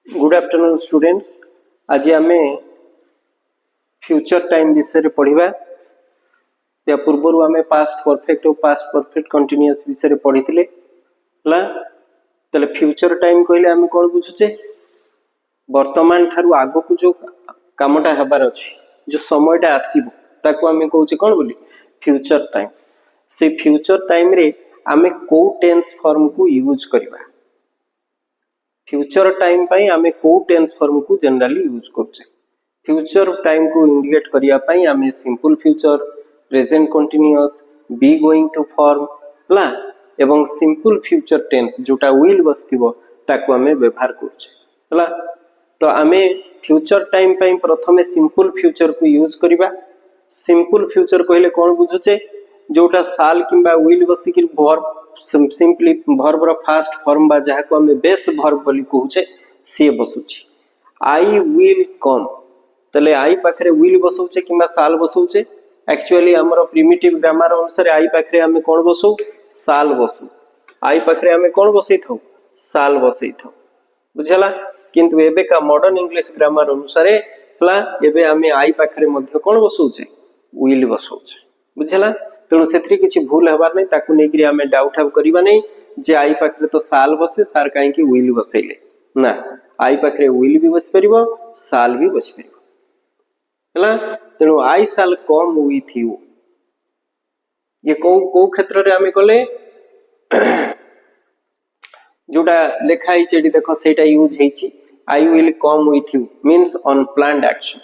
Good afternoon students. आज आमे future time विषय पढ़िबा। या पूर्व आमे पास्ट परफेक्ट और पास्ट परफेक्ट कंटीन्यूअस विषय पढ़िथिले हला। तले फ्यूचर टाइम कहले आमे कोन बुझुचे, वर्तमान ठारू आगो को जो कामटा हबार अछि, जो समयटा आसीबो ताको आमे कहूचे कोन बोली फ्यूचर टाइम। से फ्यूचर टाइम रे आमे को टेंस फॉर्म को यूज करबा। फ्यूचर टाइम पाई आमे को टेंस फॉर्म को जनरली यूज करछे। फ्यूचर टाइम को इंडिकेट करिया पाई आमे simple future, present continuous, be going to form ला एवं सिंपल फ्यूचर टेंस जोटा विल बसथिबो ताको आमे व्यवहार करछे हला। तो आमे फ्यूचर टाइम पाई प्रथमे सिंपल फ्यूचर को यूज करिबा। सिंपल फ्यूचर कहले कोन बुझुचे, जोटा साल किंबा विल बसिकिर वर्ब सिंपली वर्ब रो फास्ट फॉर्म बा जहा को हमें बेस वर्ब बोली कहूचे सी बसुची। आई विल कम, तले आई पाखरे विल बसौचे किंबा साल बसौचे। एक्चुअली हमरो प्रिमिटिव ग्रामर अनुसार आई पाखरे हमें कोन बसौ, साल बसौ। आई पाखरे हमें कोन बसै थाउ, साल बसै थाउ, बुझला। किंतु एबे का मॉडर्न इंग्लिश ग्रामर अनुसार हला एबे हमें आई पाखरे मध्ये कोन बसौचे, विल बसौचे, बुझला। तेणु से किसी भूल हबार नहीं, ताकू नहीं कि हमें डाउट हाव करिबा नहीं जे आई पाखरे तो साल बसे सार काहे कि विल बसैले ना। आई पाखरे विल भी बस परिबो, साल भी बस परिबो हला। तेणु आई साल कम विथ यू, ये को क्षेत्र रे हमें कले जोटा लेखा ही चेडी देखो सेटा यूज हेची। आई will come with you means unplanned action.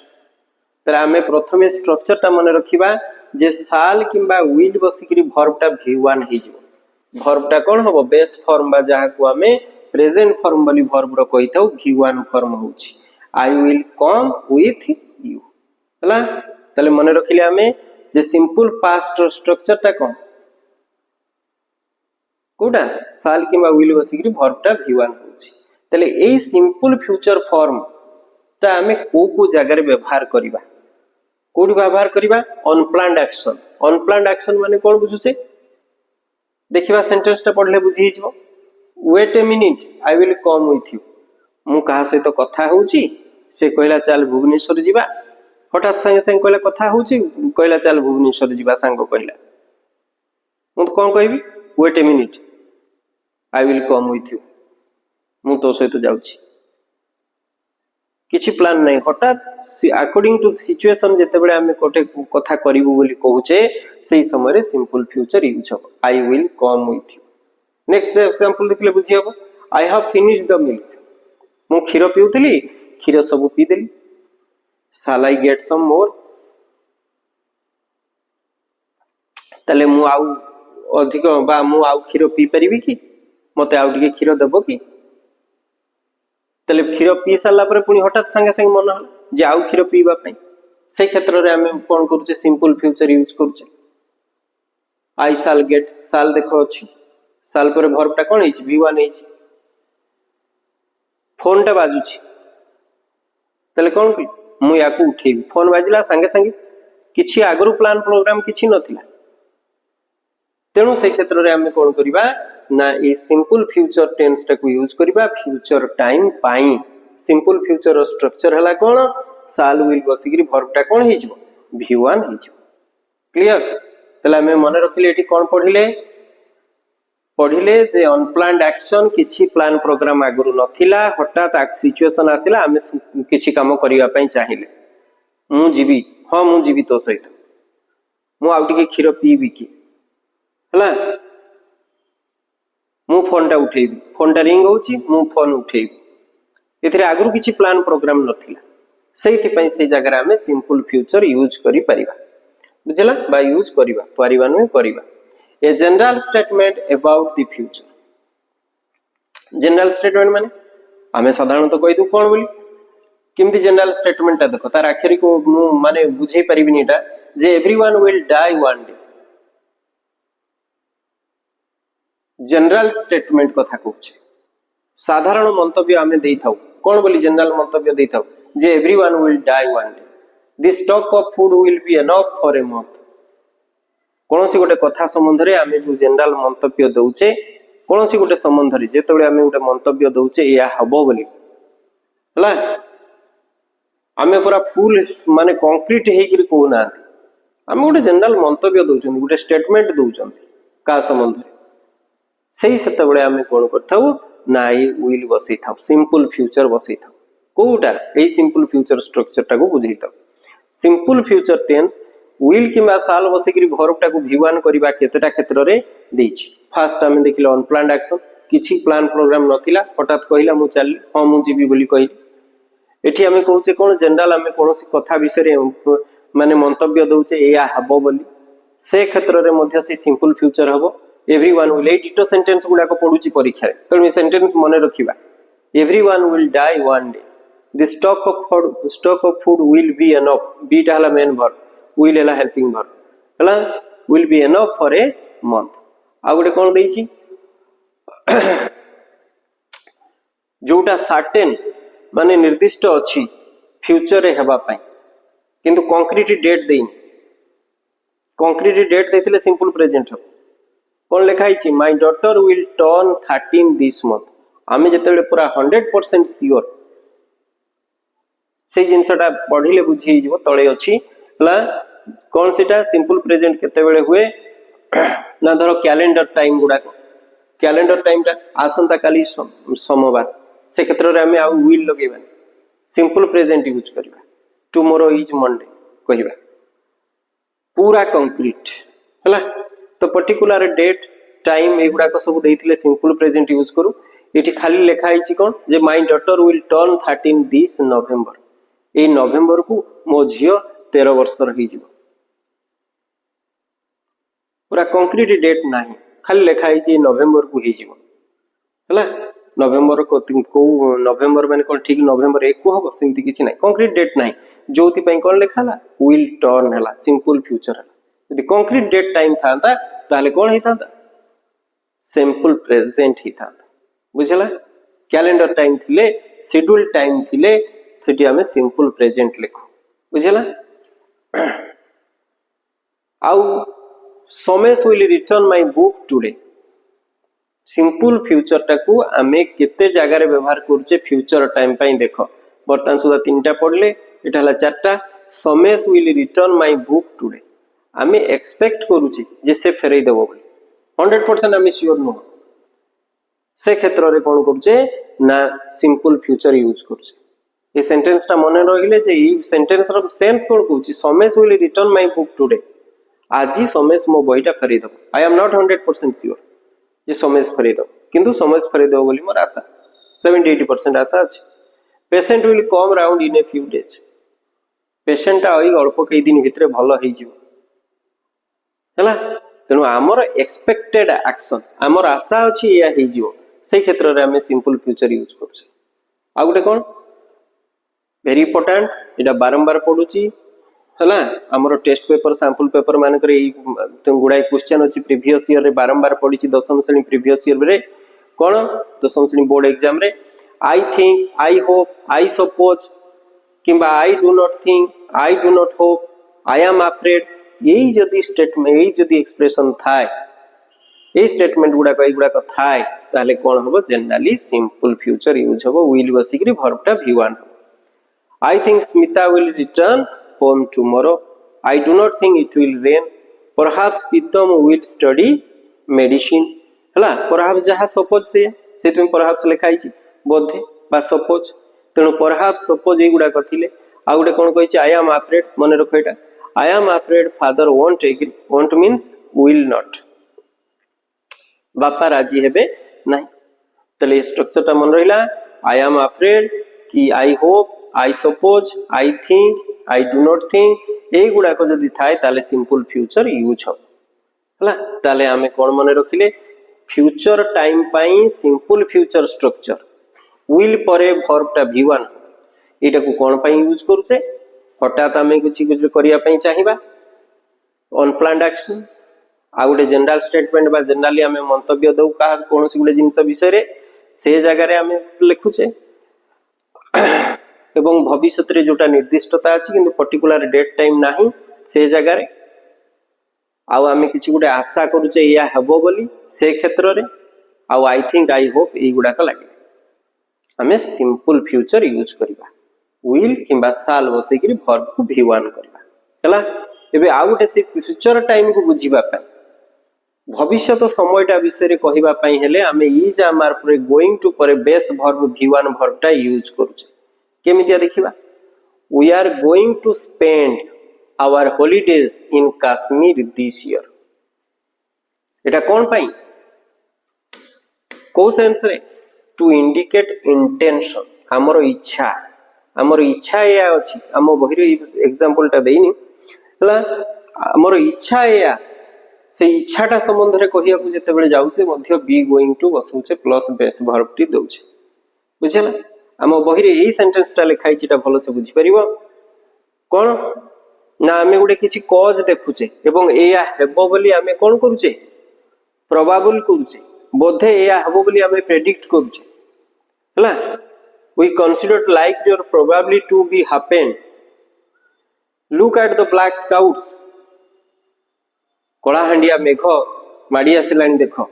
तरा हमें प्रथमे स्ट्रक्चर ता मन रखिबा जे साल किंबा विल बसिकरी वर्ब टा v1 हे जिवो। वर्ब टा कोन हबो, बेस फॉर्म बा जहा को हमें प्रेजेंट फॉर्म बोली वर्ब रो कहिथौ v1 फॉर्म होची। आई विल कम विथ यू हला। तले मन रखिले हमें जे सिंपल पास्ट स्ट्रक्चर टा कोन कोडा साल किंबा विल बसिकरी वर्ब टा v1 होची। तले एई सिंपल फ्यूचर फॉर्म ता हमें को जगह रे व्यवहार करिबा, कोडी व्यवहार करिबा अनप्लान्ड एक्शन। अनप्लान्ड एक्शन माने कोन बुझुचे, देखिबा सेंटेंस टा पढले बुझी हिजबो। Wait a minute I will come with you. मु कहा सहित तो कथा होउची, से कहला चल भुवनेश्वर जिबा। हठात संगे संगे कहला कथा होउची, कहला चल भुवनेश्वर जिबा। सांगो कहला मु तो कोन कहबी, wait a minute I will come with you, मु तो सहित जाउची। किछि प्लान नहीं, हठात अकॉर्डिंग टू सिचुएशन जेते बेले हमें कोठे कथा करिवु बोली कहूचे सेही समय रे सिंपल फ्यूचर यूज हो। आई will come with you. Next example देखले बुझी हबो। I have finished the milk, मु खीर पिउतली, खीर सब P Delhi. Shell I get some मोर, तले मु आउ अधिक बा मु आउ खीर पी परिबी कि, मते आउ टिके खीर देबो कि। तले खीर पी साला पर पुनी हठात संगे संगे मन हला जे आउ खीर पीबा पई, से क्षेत्र रे हमें कोन करूचे सिंपल फ्यूचर यूज करूचे। आई शैल गेट, साल देखो अछि, साल पर वर्ब टा कोन हिची v1 हिची। फोन टा बाजुची, तले कोन कि मु याकू उठेबी। फोन बाजिला संगे संगे किछि आगरु प्लान प्रोग्राम किछि नथिला। तेणु से क्षेत्र रे हमें कोन करिबा ना ए सिंपल फ्यूचर टेंस टा को यूज करिबा फ्यूचर टाइम पाई। सिंपल फ्यूचर स्ट्रक्चर हला कोन, साल विल बसिकरी वर्ब टा कोन हिजबो v1 हिजबो। क्लियर। तला हमें मन रखिले एठी कोन पढिले जे अनप्लान्ड एक्शन, किछि प्लान प्रोग्राम आगरु नथिला, हठात सिचुएशन आसिला, हमें किछि काम करिया पई चाहिले। मु जीवी, हां मु जीवी तो सहित, मु आउ टिके खीर पीबी कि हला। मु फोन टा उठेबी, फोन टा रिंग होची, मु फोन उठेबी। एथिरे आगरु किछि प्लान प्रोग्राम नथिला, सेहिथि पई से जगह रे हमें सिंपल फ्यूचर यूज करि परिबा, बुझला। बा यूज करिबा परिबा न करिबा। A general statement about the future. General statement माने हमें साधारणतः कहि दउ कोन बोली, किमती जनरल स्टेटमेंट ता देखो तार आखिरी को मु माने बुझै परिबिनी एटा जे everyone will die one day. General statement कथा कहूचे, साधारण मंतव्य हमें देई थाउ कोन बोली, जनरल मंतव्य देई थाउ जे everyone will die one day. This stock of food will be enough for a month. कोनोसी गोटे कथा संबंध रे हमें जो जनरल मंतव्य दउचे, कोनोसी गोटे संबंध रे जेतेबेले हमें गोटे मंतव्य दउचे या हबो बोली, हला आमे पूरा फुल माने कंक्रीट हेकरी कहूना आमे गोटे जनरल मंतव्य दउछन गोटे स्टेटमेंट दउछन का संबंध से सेतबेले आमे कोन करथाउ ना ई विल बसई थाउ सिंपल फ्यूचर बसई थाउ कोउटा एई सिंपल फ्यूचर स्ट्रक्चर टाको बुझई थाउ सिंपल फ्यूचर टेंस विल किबा साल बसईकरी वर्ब टाको V1 करबा केतेटा क्षेत्र रे देछि फास्ट आमे देखिले अनप्लान्ड एक्शन किछि प्लान प्रोग्राम नथिला हठात कहिला मु चली हां मु जीवी बोली कहि एठी आमे कहूचे कोन जनरल आमे कोनोसी कथा विषय रे माने मंतव्य दउचे एया हबो बोली से क्षेत्र रे मध्य से सिंपल फ्यूचर हबो एवरीवन विल एई डिटो सेंटेंस गुडा को पढुची परीक्षा रे तो मी सेंटेंस मने रखिबा everyone will die one day the stock of food will be enough be टा हला मेन वर्ब विल हला हेल्पिंग वर्ब हला will be enough for a month आ गुडे कोन देइची जोटा सर्टेन माने निर्दिष्ट अछि फ्यूचर रे हेबा पई किंतु कंक्रीट डेट देइन कंक्रीट डेट देथिले सिंपल प्रेजेंट हो कोन लिखाई छी my daughter will turn 13 this month आमे जतेबे पूरा 100% श्योर से जिनसटा पढिले बुझी जीवो तळे अछि हला कोन सेटा सिंपल प्रेजेंट केतेबेले हुए ना धरो कैलेंडर टाइम गुडा को कैलेंडर टाइम ता आसंता काली सोमवार से क्षेत्र रे हमें आ विल लगेबा सिंपल प्रेजेंट यूज करबा टुमारो इज मंडे कहिबा पूरा कंक्रीट हला तो पर्टिकुलर डेट टाइम एगुडा को सब देइथिले सिंपल प्रेजेंट यूज करू एठी खाली लिखा आइछि कोन जे my daughter will turn 13 this November ए नवंबर को मो झियो 13 वर्ष रही जिवो पूरा कंक्रीट डेट नाही खाली लिखा आइछि नवंबर को ही जिवो हला नवंबर को नवंबर माने कोन ठीक नवंबर 1 को हबो सिंती किछि नाही कंक्रीट डेट नाही जोति पई कोन लिखाला विल टर्न हला सिंपल फ्यूचर हला यदि कंक्रीट डेट टाइम थांता ताले कोन हितांता सिंपल प्रेजेंट हितांता बुझला कैलेंडर टाइम थिले शेड्यूल टाइम थिले सेठी हमें सिंपल प्रेजेंट लिखो बुझला आउ Somesh will return my book today simple future टाकू आमे केते जगह रे व्यवहार करछे फ्यूचर टाइम पई देखो वर्तमान सुधा तीनटा पढले एटा हला चारटा Somesh will return my book today आमे एक्सपेक्ट करूची जे से फेरई देबो बोली 100% आमे श्योर नो से क्षेत्र रे कोन करछे ना सिंपल फ्यूचर यूज करछे ए सेंटेंस ता मने रहिले जे ई सेंटेंस रो सेंस कोन कहूची Somesh will return my book today आजी सोमेश मो बहिटा फेरई देबो आई एम नॉट 100% श्योर जे सोमेश फेरई देबो किंतु सोमेश फेरई देबो बोली मोर आशा 70-80% आशा अछि patient will come round in a few days patient आई अल्प कई दिन भितरे भलो हेइ जिवो हला तेनु हमर एक्सपेक्टेड एक्शन हमर आशा अछि या हेइ जिवो से क्षेत्र रे हमें सिंपल फ्यूचर यूज करछे आ गुटे कोन वेरी इंपोर्टेंट एटा बारंबार पढुची हला हमर टेस्ट पेपर सैंपल पेपर मान करे गुडाई क्वेश्चन अछि प्रीवियस ईयर रे बारंबार पढिची दशम श्रेणी प्रीवियस ईयर रे कोन दशम श्रेणी बोर्ड एग्जाम रे I think I hope I suppose किंबा I do not think I do not hope I am afraid यही जदी स्टेटमेंट यही जदी एक्सप्रेशन थाए ए स्टेटमेंट गुडा को थाए ताले कोन होबो जनरली सिंपल फ्यूचर यूज होबो विल बसिकरी वर्ब टा V1 I think Smita will return home tomorrow I do not think it will rain perhaps Pritam will study medicine हला परहैप्स जहा सपोज से तुम परहैप्स लिखाई छी बोधे बा सपोज तेणु परहैप्स सपोज ए गुडा कथिले आ गुडे कोन कहि छी आई एम अफ्रेड मने रखो एटा I am afraid father won't agree won't means will not बापा राजी हेबे नहीं तले स्ट्रक्चर ता मन रहिला आई एम अफ्रेड कि I hope I suppose I think I do not think ए गुडा को जदी थाए ताले सिंपल फ्यूचर यूज हो हला ताले हमें कोन मने रखिले फ्यूचर टाइम पाई सिंपल फ्यूचर स्ट्रक्चर विल परे वर्ब टा V1 एटा को कोन पाई यूज करूचे हठात आमे किछि करिया पाई चाहिबा अनप्लान्ड एक्शन आ गुटे जनरल स्टेटमेंट बा जनरली आमे मंतव्य दउ का कोनोसी गुटे जिंस विषय रे से जगह रे आमे लिखुचे एवं भविष्यत रे जोटा निर्दिष्टता अछि किंतु पर्टिकुलर डेट टाइम नाही से जगह रे आ आमे किछि गुटे आशा करूचे या हेबो बोली से क्षेत्र रे आ आई थिंक आई होप ए गुडा का लागे आमे सिंपल फ्यूचर यूज करबा विल किंबा साल बसई करी वर्ब को v1 करबा हला एबे आ गुटे से फ्यूचर टाइम को बुझीबा पय भविष्यत समयटा विषय रे कहिबा पय हेले आमे इज आमार पर गोइंग टू पर बेस वर्ब v1 वर्ब टा यूज करूचे केमितिया देखिबा we are going to spend our holidays in Kashmir this year एटा कोन पय को सेंस रे टू इंडिकेट इंटेंशन हमरो इच्छा या अछि हम बहिरे एग्जांपल टा देइनी हला हमरो इच्छा या से इच्छाटा संबंध रे कहिया को जते बेले जाउछे मध्य बी गोइंग टू बसुछे प्लस बेस वर्ब टी दउछे बुझला हम बहिरे एई सेंटेंस टा लिखाइ छिटा भलो से बुझि परिबो कोन ना आमे गुडे किछि कॉज देखुछे एवं एया हेबो बोली आमे कोन करूछे प्रोबेबल करूछे बोधे एया हेबो बोली आमे प्रेडिक्ट करूछे हला we considered like your probably to be happened look at the black clouds कोला हंडिया मेघ माडी आसिलानी देखो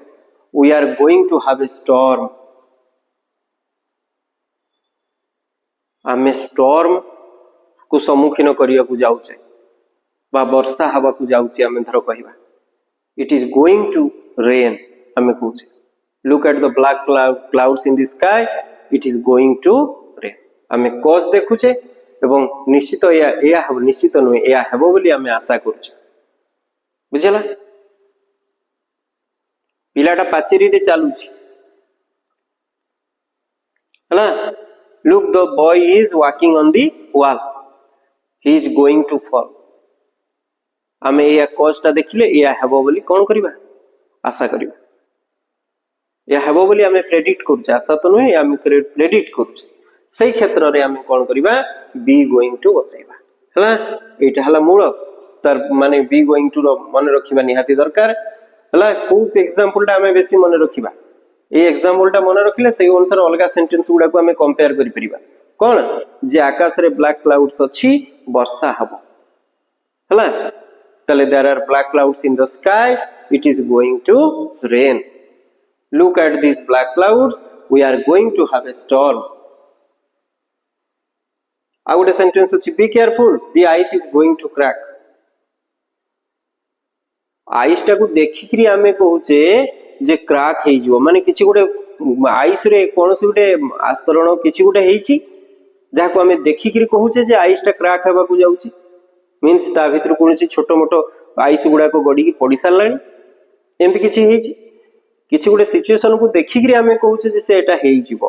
we are going to have a storm आमे storm को सम्मुखीन करिया को जाउचे बा वर्षा हवा को जाउचे आमे धरो कहिबा it is going to rain आमे कहूचे look at the black clouds in the sky it is going to rain आमे कॉज देखुचे एवं निश्चित या हबो निश्चित नुहे या हबो बोली आमे आशा करूचे बुझला पिलाटा पाचेरी रे चालुची हला look the boy is walking on the wall he is going to fall आमे या कॉजटा देखिले या हबो बोली कोन करबा आशा करबा या हेबो बोली आमे प्रेडिक्ट करूचे आशा तो नुहे आमे प्रेडिक्ट करूचे सही क्षेत्र रे आमे कोन करबा बी गोइंग टू बसैबा हला एटा हला मूल तर माने बी गोइंग टू रो मन रखिबा निहाती दरकार हला को एग्जांपल टा आमे बेसी मन रखिबा ए एग्जांपल टा मन रखिले सही अनुसार अलगा सेंटेंस गुडा को आमे कंपेयर करि परिबा कोन जे आकाश रे ब्लैक क्लाउड्स अछि वर्षा हबो हला तले there are black clouds in the sky it is going to rain look at these black clouds we are going to have a storm I would sentence अछि be careful the ice is going to crack ice टा को देखि करी आमे कहूचे जे crack हे जिवो माने किछि गुटे ice रे कोनोसी गुटे आस्तरण किछि गुटे हेछि जा को आमे देखि करी कहूचे जे आइस टा क्रैक हेबा को जाउची मींस ता भीतर कोनोसी छोटो मोटो आइस गुडा को गडी की पडी सारलानी एंत किछि हेछि किछि गुटे सिचुएशन को देखि करी आमे कहूचे जे से एटा हेइ जिवो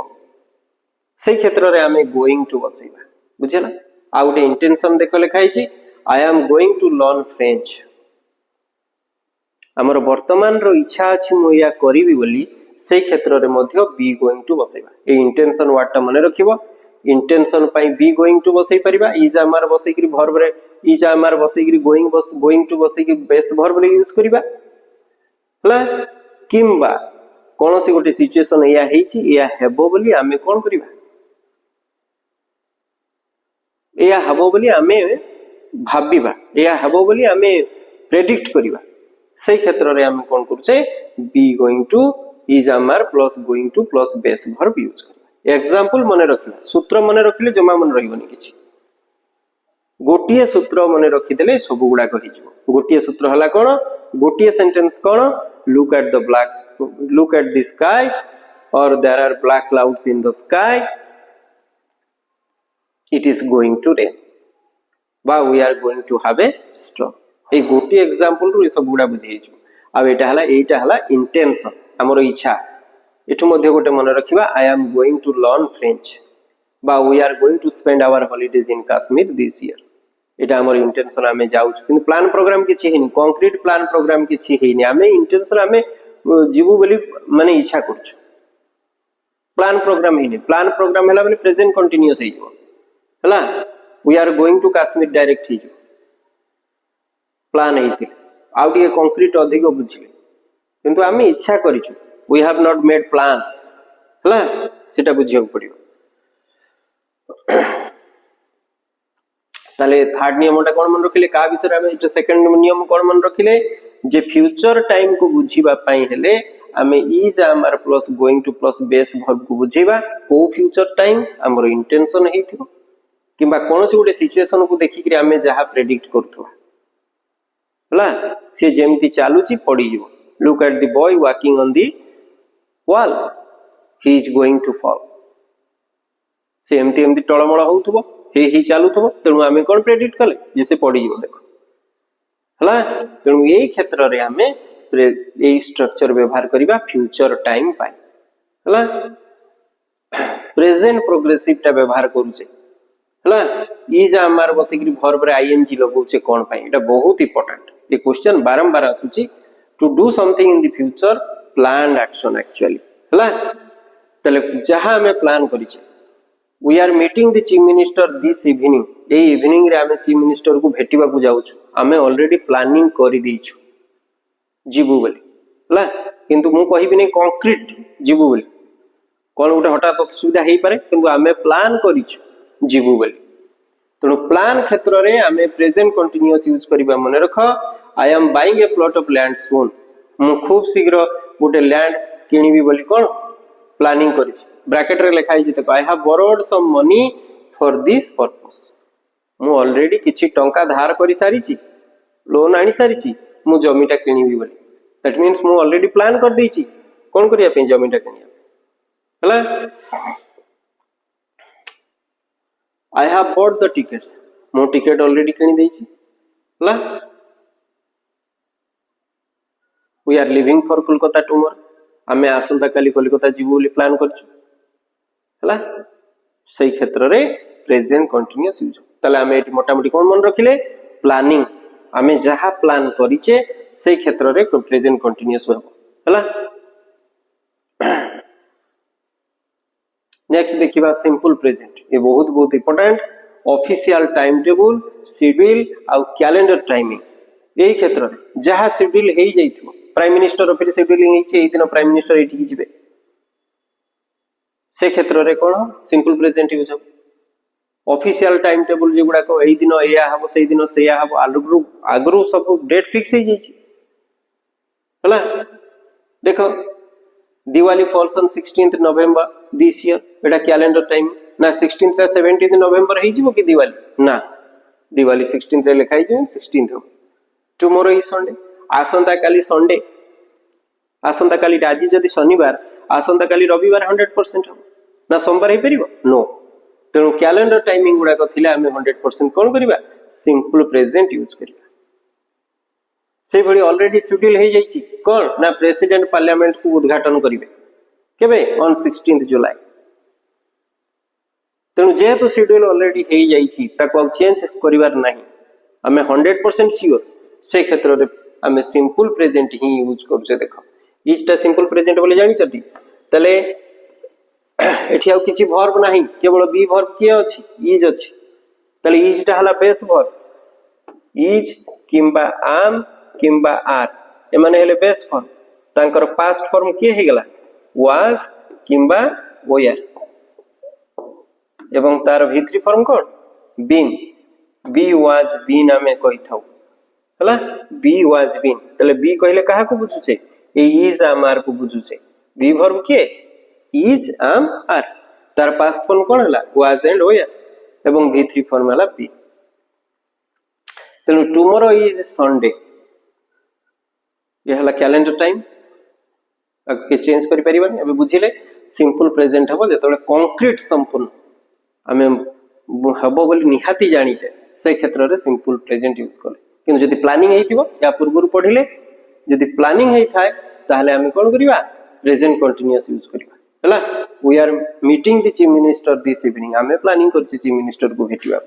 सेही क्षेत्र रे आमे गोइंग टू बसैबा बुझला आ गुटे इंटेंशन देखो लिखाइ छि I am going to learn French हमर वर्तमान रो इच्छा अछि मो या करिवि बोली सेही क्षेत्र रे मध्य बी गोइंग टू बसैबा ए इंटेंशन वर्ड ता मने रखिबो इंटेंशन पई बी गोइंग टू बसै परिबा इज आमार बसै करी वर्ब रे इज आमार बसै करी गोइंग टू बसै की बेस वर्ब रे यूज करिबा हला किंबा कोनोसी गोटे सिचुएशन या हेछि या हेबो बोली आमे कोन करिबा या हेबो बोली आमे भाबिबा या हेबो बोली आमे प्रेडिक्ट करिबा सेही क्षेत्र रे आमे कोन करूचे बी गोइंग टू इज आमार plus going two plus base verb use करिबा एग्जांपल मने रखिला सूत्र मने रखिले जमा मने रहिबनी किछि गोटिए सूत्र मने रखिदेले सब गुडा कहि जिवो गोटिए सूत्र हला कोन गोटिए सेंटेंस कोन look at the sky or there are black clouds in the sky it is going to rain ba we are going to have a storm ए गोटी एग्जांपल रु सब गुडा बुझी छु आ एटा हला इंटेंशन हमरो इच्छा एठु मध्ये गोटे मन रखिबा I am going to learn French बा we are going to spend our holidays in Kashmir this year एटा हमर इंटेंशन आमे जाउ छु किन प्लान प्रोग्राम किछि हेनी कंक्रीट प्लान प्रोग्राम किछि हेनी आमे इंटेंशन आमे जीवु बोली माने इच्छा करछु प्लान प्रोग्राम हेनी प्लान प्रोग्राम हला माने प्रेजेंट कंटीन्यूअस हे जिवो हला we are going to Kashmir direct हे जिवो प्लान हेति आउडी कंक्रीट अधिक बुझिले किंतु आमे इच्छा करिछु we have not made plan हला सेटा बुझियो पड़ियो ताले थर्ड नियमटा कोन मन रखिले का विषय आमे सेकंड नियम कोन मन रखिले जे फ्यूचर टाइम को बुझीबा पई हेले आमे इज आमर plus going two plus base verb को बुझेबा को फ्यूचर टाइम हमर इंटेंशन हेतिबो किबा कोनोसी गोटे सिचुएशन को देखि कि आमे जहा प्रेडिक्ट करथुवा हला से जेमती चालुची पड़ी जीवो look at the boy walking on the wall he is going to fall से एमती एमती टळमळ होउथबो हे चालुथबो तेनु आमे कोन प्रेडिक्ट कले जैसे पड़ी जीवो देखो हला तेनु एई क्षेत्र रे आमे एई स्ट्रक्चर व्यवहार करिबा फ्यूचर टाइम पाई हला प्रेजेंट प्रोग्रेसिव टा व्यवहार करूचे हला इज आमार बसिकरी वर्ब रे आईएनजी लगाउचे कोन पाई एटा बहुत इंपोर्टेंट ये क्वेश्चन बारंबार आसुची to do something in the future planned action actually हला तले जहां हमें प्लान करिचे we are meeting the chief minister this evening ए इवनिंग रे हमें चीफ मिनिस्टर को भेटिबा को जाउछु हमें ऑलरेडी प्लानिंग करि देइछु जीवु बोली हला किंतु मु कहिबि नै कंक्रीट जीवु बोली कोन उठे हठात सुविधा हेई पारे किंतु हमें प्लान करिछु जीवु बोली तणु प्लान क्षेत्र रे हमें प्रेजेंट कंटीन्यूअस यूज करिबा मने रख I am buying a plot of land soon मु खूब शीघ्र गोटे लैंड किनिबी बोली कोन प्लानिंग करिछि ब्रैकेट रे लिखा हिछि देखो I have borrowed some money for this purpose मु ऑलरेडी किछि टंका धार करि सारिछि लोन आनी सारिछि मु जमीटा किनिबी बोली दैट मींस मु ऑलरेडी प्लान कर देछि कोन करिया पे जमीटा किनिया हला I have bought the tickets मु टिकट ऑलरेडी किनि देछि हला we are living for Kolkata tomorrow आमे आसंता काली कोलकाता जीवो बोली प्लान करछु हला सही क्षेत्र रे प्रेजेंट कंटीन्यूअस यूज तले आमे एटी मोटा मोटी कोन मन रखिले प्लानिंग आमे जहा प्लान करिचे सही क्षेत्र रे प्रेजेंट कंटीन्यूअस होबो हला नेक्स्ट देखिबा सिंपल प्रेजेंट ये बहुत बहुत important official time table schedule आ कैलेंडर टाइमिंग एई क्षेत्र रे जहा शेड्यूल हेई जाइथो प्राइम मिनिस्टर ऑफिस शेड्यूलिंग हेइचे एई दिन प्राइम मिनिस्टर एठी जिबे से क्षेत्र रे कोन सिंपल प्रेजेंट यूज हो ऑफिशियल टाइम टेबल जे गुडा को एई दिन एया हबो सेई दिन सेया हबो आगरु सब डेट फिक्स हेइ जाइछि हला देखो Diwali falls on 16th November this year Etah calendar time ना 16th रे 17th नवंबर हेइ जिवो कि दिवाली ना दिवाली 16th रे लिखाइ जे 16th हो टुमारो इज संडे आसंता काली संडे आसंता काली आज जदि शनिवार आसंता काली रविवार 100% हो ना सोमवार हे परिबो नो तेनु कैलेंडर टाइमिंग गुडा को थिला हमें 100% कोन करिबा सिंपल प्रेजेंट यूज करिबा से भली ऑलरेडी शेड्यूल हे जाइछि कोन ना प्रेसिडेंट पार्लियामेंट को उद्घाटन करिवे केबे ऑन 16th जुलाई तेनु जेहेतु शेड्यूल ऑलरेडी हे जाइछि ताको अब चेंज करिवार नाही हमें 100% श्योर से क्षेत्र रे हमें सिंपल प्रेजेंट ही यूज करछे देखो इजटा सिंपल प्रेजेंट बोले जानि छथि तले एठी आ किछि वर्ब नाही केवल बी वर्ब के अछि इज अछि तले इजटा हला बेस वर्ब इज किंबा आम किंबा आर ए माने हेले बेस फॉर्म तांकर पास्ट फॉर्म के हे गेला वाज किंबा वेयर एवं तार भित्री फॉर्म कोन बीन बी वाज बीन हमें कहि थाउ हला बी वाज बीन तले बी कहले काहा को बुझुचे ए इज आम आर को बुझुचे बी वर्ब के इज आम आर तार पास्ट फॉर्म कोन हला वाज एंड वेयर एवं भित्री फॉर्म हला बी तनु टुमारो इज संडे ये हला कैलेंडर टाइम के चेंज करि परिबन अब बुझिले सिंपल प्रेजेंट हबो जेतबे कंक्रीट संपूर्ण हमें हबो बोली निहाती जानि छे से क्षेत्र रे सिंपल प्रेजेंट यूज करले किंतु जदि प्लानिंग हेइथिबो या पूर्वरु पढिले जदि प्लानिंग हेइ थाए ताहले हमें कोन करिबा प्रेजेंट कंटीन्यूअस यूज करिबा हला we are meeting the chief minister this evening हमें प्लानिंग करछि चीफ मिनिस्टर को भेटिबा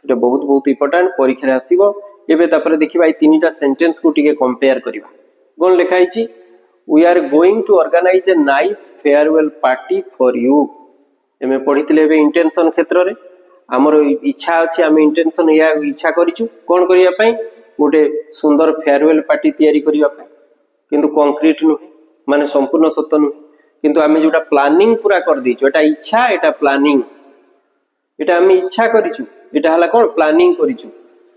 एटा बहुत बहुत इंपोर्टेंट परीक्षा रे आसीबो एबे तापर देखिबा ई तीनटा सेंटेंस को टिके कंपेयर करिबा कोन लिखाइ छि we are going to organise a nice farewell party for you एमे पढितले एबे इंटेंशन क्षेत्र रे हमर इच्छा अछि हम इंटेंशन या इच्छा करिछु कोन करिया पई गोटे सुंदर फेयरवेल पार्टी तयारी करिया पई किंतु कंक्रीट नु माने संपूर्ण सत्य नु किंतु हमें जोटा प्लानिंग पूरा कर दिछु एटा इच्छा एटा प्लानिंग एटा हम इच्छा करिछु एटा हला कोन प्लानिंग करिछु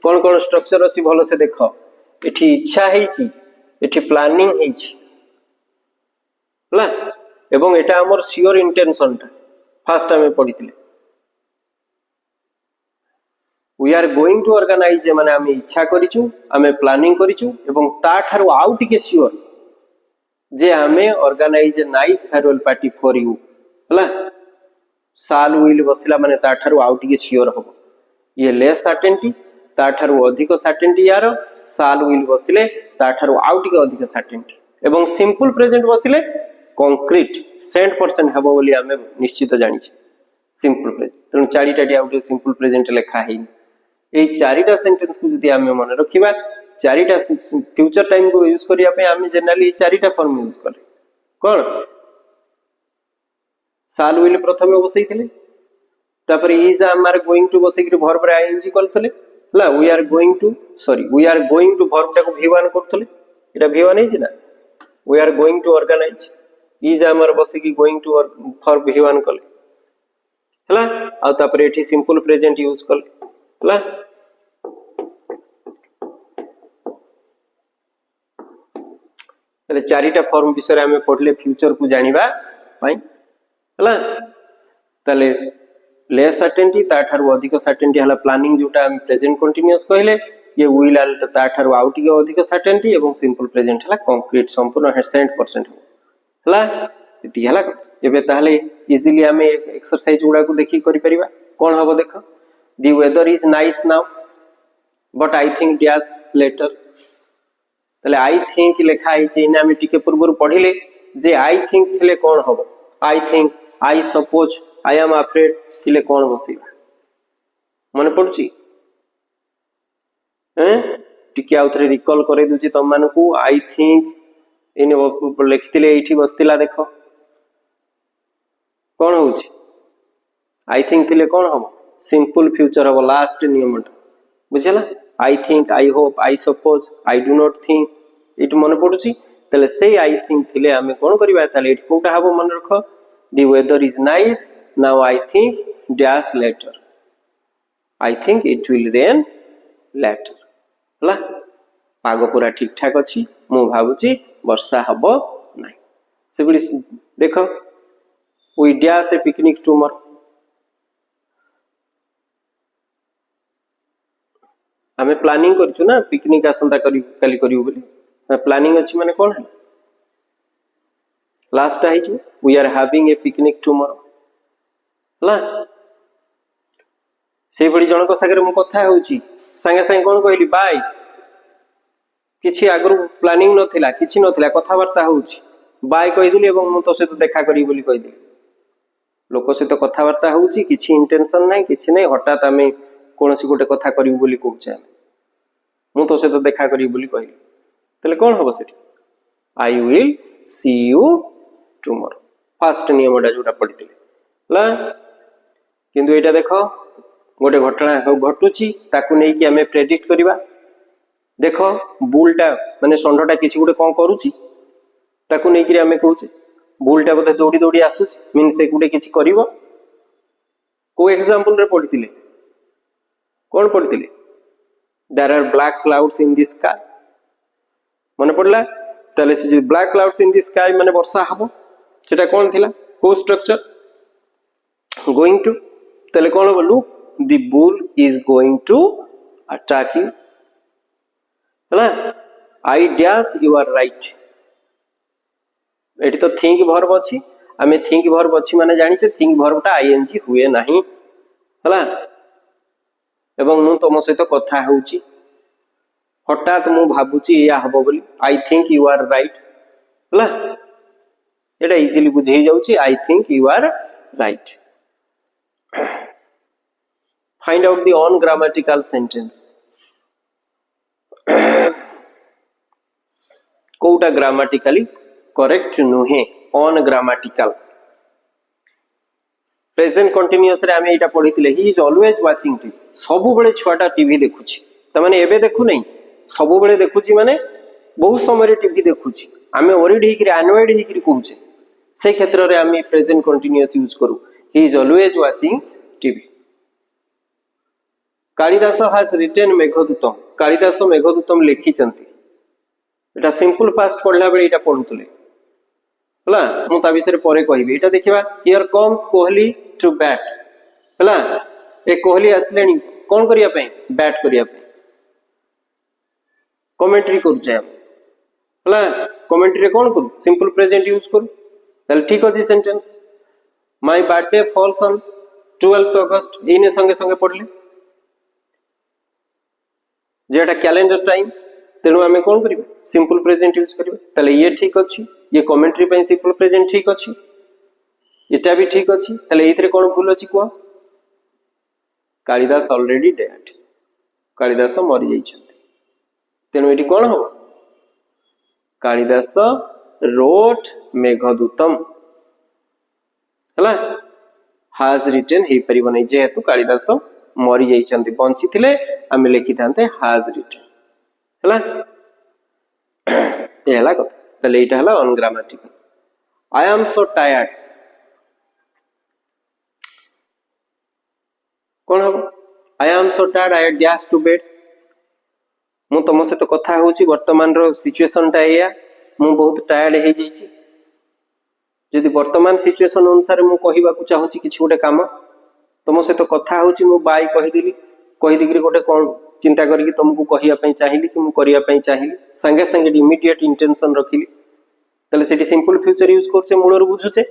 कोन कोन स्ट्रक्चर अछि भलो से देखो एठी इच्छा हेछि एठी प्लानिंग हेछि हला एवं एटा हमर सियोर इंटेंशन टा फास्ट हमें पढिथिले we are going to organise माने आमे इच्छा करिछु आमे प्लानिंग करिछु एवं ता ठारू आउ टिके सियोर जे आमे organise a nice farewell party for you हला साल विल बसिला माने ता ठारू आउ टिके सियोर हो ये लेस सर्टेनिटी ता ठारू अधिक सर्टेनिटी यार साल विल बसिले ता ठारू आउ टिके अधिक सर्टेनिटी एवं सिंपल प्रेजेंट बसिले कंक्रीट 100% हबो बोली आमे निश्चित जानि छी सिंपल प्रेजेंट तनु चारिटा आउ टिके सिंपल प्रेजेंट लेखा हेइ ए चारिटा सेंटेंस को जदि आमे मन रखिबा चारिटा फ्यूचर टाइम को यूज करिया पे आमे जनरली चारिटा फॉर्म यूज करे कोन साल विल प्रथमे बसैथिले तापर इज आर गोइंग टू बसैकरी वर्ब रे आईएनजी करथले हला we are going to verb टाको v1 करथले एटा v1 है ना we are going to organise is आमर बसैकी गोइंग टू वर्ब v1 कले हला आ तापर एठी सिंपल प्रेजेंट यूज कले हला चारिटा फॉर्म विषय आमे पढले फ्यूचर को जानिबा पाई हला तले लेस सर्टेनिटी ता ठारू अधिक सर्टेनिटी हला प्लानिंग जोटा हम प्रेजेंट कंटीन्यूअस कहले ये विल आल ता ठारू आउट के अधिक सर्टेनिटी एवं सिंपल प्रेजेंट हला कंक्रीट संपूर्ण 100% हला इति हला एबे ताले इजीली हमें एक्सरसाइज गुडा को देखि करि परिबा कोन हबो देखो the weather is nice now but I think dash later तले आई थिंक लिखा है जे इना में टिके पूर्व पढिले जे आई थिंक थिले कोन हबो आई think I suppose I am afraid थिले कोन बसिबा मन पडुची टिके आउथरे रिकॉल करे दुची तम मानकू आई थिंक इन लिखतिले एठी बसतिला देखो कोन होउची आई थिंक थिले कोन हबो सिंपल फ्यूचर हबो लास्ट नियम बुझला आई think I hope I suppose I do not think it मन पडुची तले से आई थिंक थिले हमें कोन करबा तले एठी कोटा हबो मन रखो the weather is nice now I think dash later I think it will rain later हला पाग पूरा ठीक ठाक अछि मु भाबुची वर्षा हबो नै से गुडी देखो we dash a picnic tomorrow हमें प्लानिंग करछु ना पिकनिक आसंता करी काली करियो बोली प्लानिंग अछि माने कोन है लास्ट है जो we are having a picnic tomorrow हला से बडी जण को सागरे मु कथा होउची संगे संगे कोन कहली बाय किछि आगरु प्लानिंग नथिला किछि नथिला कथा वार्ता होउची बाय कहि दिली एवं मु तो से तो देखा करी बोली कहि दिली लोक से तो कथा वार्ता होउची किछि इंटेंशन नै किछि नै हठात हमें कोनसी गोटे कथा करिवु बोली कहउछे मु तो से तो देखा करी बोली कहली तले कोन हबो सेठी I will see you tomorrow first नियमडा जोटा पढितिले ला किंतु एटा देखो गोटे घटना घटुची ताकू नै कि हमें प्रेडिक्ट करिवा देखो बुलटा माने संढटा किछि गोटे कोन करूची ताकू नै कि हमें कहउचे बुलटा बते दौड़ी दौड़ी आसुची मीन से गोटे किछि करिवो को एग्जांपल रे पढितिले कोन पढितिले there are black clouds in the sky मन पडला तले से black clouds in the sky माने वर्षा हबो सेटा कोन थिला को स्ट्रक्चर गोइंग टू तले कोन हबो look the bull is going to attack you हला I dash you are right एठी तो थिंक वर्ब अछि हमें थिंक वर्ब अछि माने जानि छे थिंक वर्बटा आईएनजी हुए नाही हला एवं मु तम सहित कथा होउची हठात मु भाबुची या हबो बोली I think you are right हला एटा इजीली बुझे जाउची I think you are right find out the ungrammatical sentence कोटा ग्रामेटिकली करेक्ट नुहे ऑन ग्रामेटिकल प्रेजेंट कंटीन्यूअस रे हमें एटा पढितिले he is always watching TV सबु बेले छुआटा टीवी देखुची त माने एबे देखु नै सबु बेले देखुची माने बहुत समय रे टीवी देखुची हमें ओरिड हिकरी अनवाइड हिकरी कहूचे से क्षेत्र रे हमें प्रेजेंट कंटीन्यूअस यूज करू he is always watching TV Kalidas has written Meghadutam Kalidas Meghadutam लिखिचंती एटा सिंपल पास्ट पढ़ला बेले एटा पढुतले हला मु ता विषय परे कहबी एटा देखिबा here comes Kohli to bat हला ए कोहली आसलेनी कोन करिया पई बैट करिया पई कमेंट्री करू हम हला कमेंट्री रे कोन करू सिंपल प्रेजेंट यूज करू ताले ठीक अछि sentence my birthday falls on 12th अगस्त इने संगे संगे पढ़ले जेटा कैलेंडर टाइम तेणु आम कौन करिबा सिंपल प्रेजेंट यूज करिबा ताले ये ठीक अछि ये कमेंट्री पे सिंपल प्रेजेंट ठीक अछि एटा भी ठीक अछि ताले एथरे कोन भूल अछि को कालिदास ऑलरेडी डेड कालिदास मरि जाई छथि तेणु एटी कोन हो कालिदास रोट मेघदूतम हला हाज रिटन हे परिबनै जेहेतु कालिदास मरि जाई छथि बंची थिले आमे लिखि थांते हाज रिटन हला ए हला कथा तले एटा हला अनग्रामेटिकल आई एम सो टायर्ड कोन हो I am so tired I dash to bed मु तमो से तो कथा होची वर्तमान रो सिचुएशन ता एया मु बहुत टायर्ड हे जाईची यदि वर्तमान सिचुएशन अनुसार मु कहिबा को चाहूची किछि गोटे काम तमो से तो कथा होची मु बाय कहि दिगरी गोटे कोन चिंता करके तुमको कहिया पई चाहिली कि मु करिया पई चाहिली संगे संगे इमीडिएट इंटेंशन रखिली तले सेठी सिंपल फ्यूचर यूज करछे मूलर बुझुछे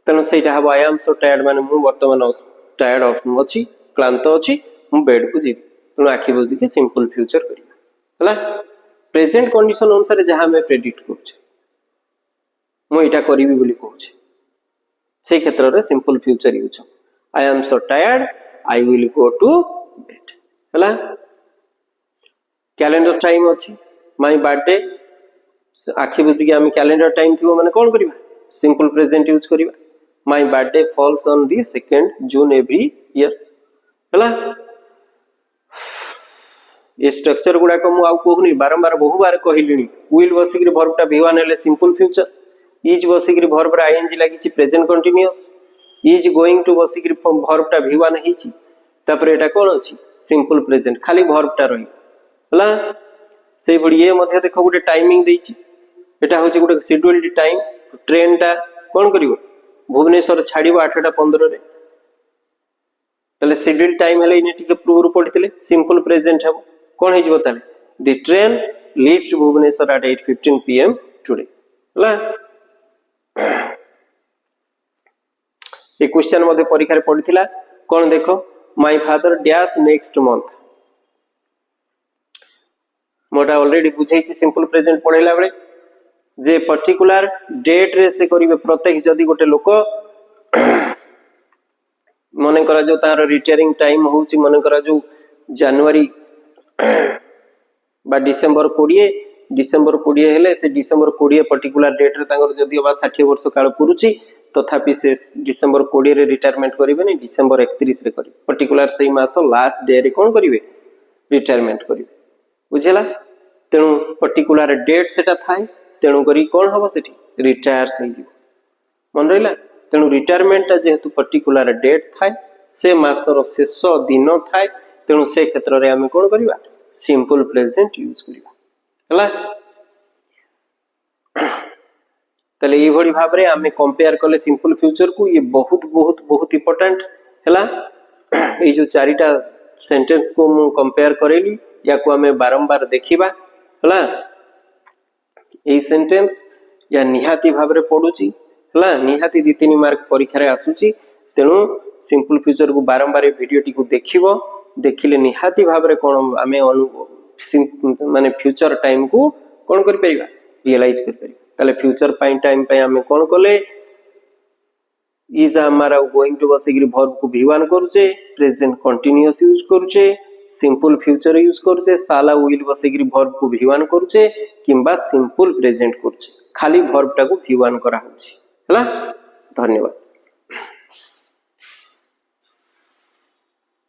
तनो सेटा हबो आई एम सो टायर्ड माने मु वर्तमान टायर्ड ऑफ अछि क्लांत अछि मु बेड को जीव तनो आखि बुझी के सिंपल फ्यूचर करिया हला प्रेजेंट कंडीशन अनुसार जहां मैं प्रेडिक्ट करछे मु एटा करिवि बोली कहूछे से क्षेत्र रे simple future use I am so tired I will go to bed हला कैलेंडर टाइम अछि माय बर्थडे आखि बुझी के हम कैलेंडर टाइम थिबो माने कोन करिबा सिंपल प्रेजेंट यूज करिबा my birthday falls on the 2nd June every year हला ये स्ट्रक्चर गुडा को मु आउ कहूनी बारंबार बहु बार कहिलिनी विल बसिक रे वर्ब टा v1 हेले सिंपल फ्यूचर इज बसिक रे वर्ब रे ing लागि छि present continuous is going to बसिक रे वर्ब टा v1 हिछि तापर एटा कोन अछि सिंपल प्रेजेंट खाली वर्ब टा रही हला से बडी ये मध्ये देखो गुटे टाइमिंग देछि एटा होछि गुटे शेड्यूल्ड टाइम ट्रेन टा कोन करिवो भुवनेश्वर छाडिबो 8:15 रे तले शेड्यूल्ड टाइम हेले इने टिके पूर्व पढितले सिंपल प्रेजेंट हबो कोन हिजबो ताले the train leaves Bhubaneswar at 8:15 pm today हला ए क्वेश्चन मध्ये परीक्षा रे पढिथिला कोन देखो my father dash next month मोटा ऑलरेडी बुझाई सिंपल प्रेजेंट पढ़ेला बेले जे पर्टिकुलर डेट रे से करिवे प्रत्येक जदी गोटे लोक मने करा जो तार रिटायरिंग टाइम होउची मने करा जो जनवरी बा डिसेंबर 20 हेले से डिसेंबर 20 पर्टिकुलर डेट रे तांगर जदी बा 60 वर्ष काल पुरुची तथापि से डिसेंबर 20 रे रिटायरमेंट करिवे नि डिसेंबर 31 रे करिवे पर्टिकुलर सही मास लास्ट डे रे कोन करिवे रिटायरमेंट करिवे बुझेला तेणु पर्टिकुलर डेट सेटा थाए तेणु करी कोन हबो सेठी रिटायर सही मन रहिला तेणु रिटायरमेंट जेहेतु पर्टिकुलर डेट थाए से मासर शेष दिन थाए तेणु से क्षेत्र रे हम कोन करिवा सिंपल प्रेजेंट यूज करिवा हला तले ए भडी भाव रे हम कंपेयर करले सिंपल फ्यूचर को ये बहुत बहुत बहुत इंपोर्टेंट हला ए जो चारिटा सेंटेंस को मु कंपेयर करेली या को हमें बारंबार देखिबा हला ए सेंटेंस या निहाती भाव रे पडुची हला निहाती 2-3 मार्क परीक्षा रे आसुची तेणु सिंपल फ्यूचर को बारंबार वीडियो टी को देखिबो देखिले निहाती भाव रे कोन हमें माने फ्यूचर टाइम को कोन करि परिबा रियलाइज कर परिबा ताले फ्यूचर पाइन टाइम पे हमें कोन कोले इज हमारा गोइंग टू बसिक वर्ब को v1 करूचे प्रेजेंट कंटीन्यूअस यूज करूचे सिंपल फ्यूचर यूज करूचे साला विल बसिक वर्ब को v1 करूचे किंबा सिंपल प्रेजेंट करूचे खाली वर्ब टा को v1 करा होची हला धन्यवाद।